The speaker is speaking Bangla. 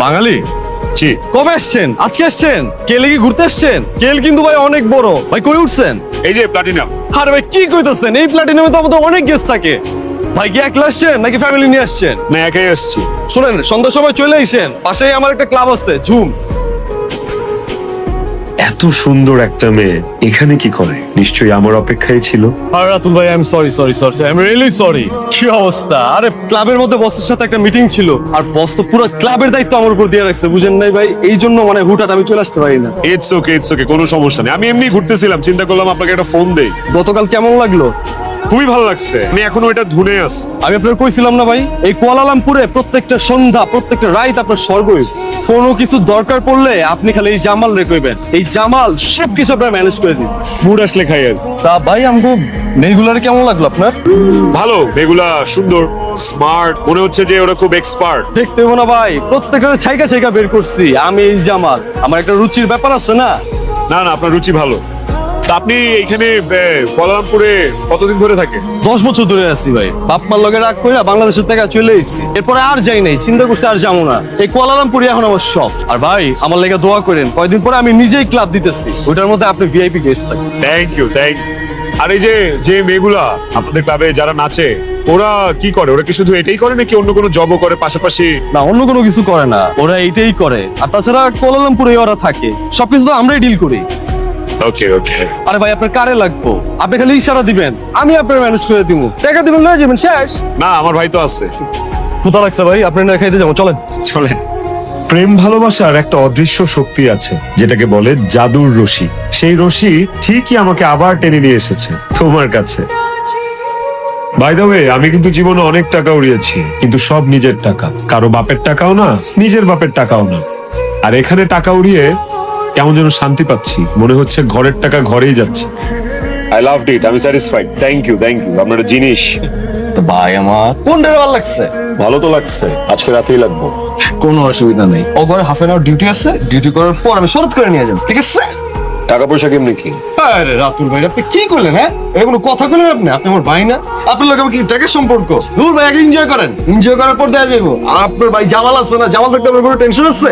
বাঙালি জি কবে আসছেন? আজকে আসছেন? কেলে কি ঘুরতে আসছেন? কেল কিন্তু ভাই অনেক বড়। ভাই কই উঠছেন? এই যে প্লাটিনাম। আরে ভাই কি কইতাছেন? এই প্ল্যাটিনামে তো আমাদের অনেক গেস্ট থাকে। ভাই কি একলা আসছেন নাকি ফ্যামিলি নিয়ে আসছেন? না একাই আসছি। শুনেন, সন্ধ্যার সময় চলে আইসেন, পাশেই আমার একটা ক্লাব আছে, ঝুম। এত সুন্দর একটা মেয়ে এখানে কি করে? নিশ্চয়ই আমার অপেক্ষায় ছিল। আর রাতুল ভাই, I am sorry sorry sorry I am really sorry. কি অবস্থা? আরে ক্লাবের মধ্যে বসের সাথে একটা মিটিং ছিল, আর বস তো পুরো ক্লাবের দায়িত্ব আমার উপর দিয়ে রাখছে, বুঝেন নাই ভাই? এই জন্য মানে হুটহাট আমি চলে আসতে পারি না। ইটস ওকে কোনো সমস্যা নেই। আমি এমনি ঘুরতেছিলাম, চিন্তা করলাম আপনাকে একটা ফোন দেই। গতকাল কেমন লাগলো? খুবই ভালো লাগছে। আমি এখনো এটা ধুনে আছি। আমি আপনার কইছিলাম না ভাই, এই কুয়ালালামপুরে প্রত্যেকটা সন্ধ্যা প্রত্যেকটা রাত আপনার স্বর্গই। কোনো কিছু দরকার পড়লে আপনি খালি এই জামাল রে কইবেন, এই জামাল সবকিছু আপনার ম্যানেজ করে দিন। মুড আসলে খাই আর। তা ভাই আমাকে মেয়েগুলার কেমন লাগলো আপনার? ভালো, এগুলা সুন্দর, স্মার্ট, মনে হচ্ছে যে ওরা খুব এক্সপার্ট। দেখতে হবো না ভাই, প্রত্যেকটা ছাইকা ছাইকা বের করছি আমি এই জামাল। আমার একটা রুচির ব্যাপার আছে না? না আপনার রুচি ভালো। তা আপনি এইখানে কুয়ালালামপুরে কতদিন ধরে থাকেন? 10 বছর ধরে আছি ভাই। বাপ মার লগে রাগ কইরা বাংলাদেশের থেকে চলে এসেছি, এরপরে আর যাই নাই, চিন্তা করছি আর যাবো না। এই কুয়ালালামপুরে এখন আমার শখ। আর ভাই আমার লেগে দোয়া করেন, কয়দিন পরে আমি নিজেই ক্লাব দিতেছি, ওইটার মধ্যে আপনি ভিআইপি গেস্ট থাকবেন। Thank you. আর এই যে যে মেয়েগুলা আপনাদের ক্লাবে যারা নাচে, ওরা কি করে? ওরা কি শুধু এটাই করে নাকি অন্য কোনো জবও করে পাশাপাশি? না, অন্য কোনো কিছু করে না, ওরা এইটাই করে। আর তাছাড়া কুয়ালালামপুরে ওরা থাকে, সবকিছু তো আমরাই ডিল করি। ওকে। আরে ভাই আপনার কারে লাগবো? আপনি খালি ইশারা দিবেন, আমি আপনার ম্যানেজ করে দিব, টাকা দিবেন, লয়ে যাবেন, শেষ। না আমার ভাই তো আছে। কোথা লাগছে ভাই? আপনি না খাইতে যাবো, চলেন। চলেন। প্রেম ভালোবাসার একটা অদৃশ্য শক্তি আছে যেটাকে বলে জাদুর রশি। সেই রশি ঠিকই আমাকে আবার টেনে নিয়ে এসেছে তোমার কাছে। বাই দ্য ওয়ে, আমি কিন্তু জীবনে অনেক টাকা উড়িয়েছি, কিন্তু সব নিজের টাকা, কারো বাপের টাকাও না, নিজের বাপের টাকাও না। আর এখানে টাকা উড়িয়ে কেমন যেন শান্তি পাচ্ছি, মনে হচ্ছে ঘরের টাকা ঘরেই যাচ্ছে। আই লাভড ইট, আমি স্যাটিসফাইড। থ্যাংক ইউ আপনার জিনিস। তো ভাই আমার কোন ড্রাইভার ভালো লাগছে? ভালো তো লাগছে, আজকে রাতেই লাগবো। কোনো অসুবিধা নেই, ও ঘরে হাফ এন আওয়ার ডিউটি আছে, ডিউটি করার পর আমি শরৎ করে নিয়ে যাবো, ঠিক আছে? টাকা পয়সা কেমনি কি? আরে রাতুল ভাই, আপনি কি করলেন? হ্যাঁ, এটা কোনো কথা বললেন আপনি? আপনি আমার ভাই না? আপনার লোক কি টাকার সম্পর্ক? দূর ভাই, আগে এনজয় করেন, এনজয় করার পর দেওয়া যাবো। আপনার ভাই জামাল আছে না, জামাল থাকতে আপনার কোনো টেনশন আছে?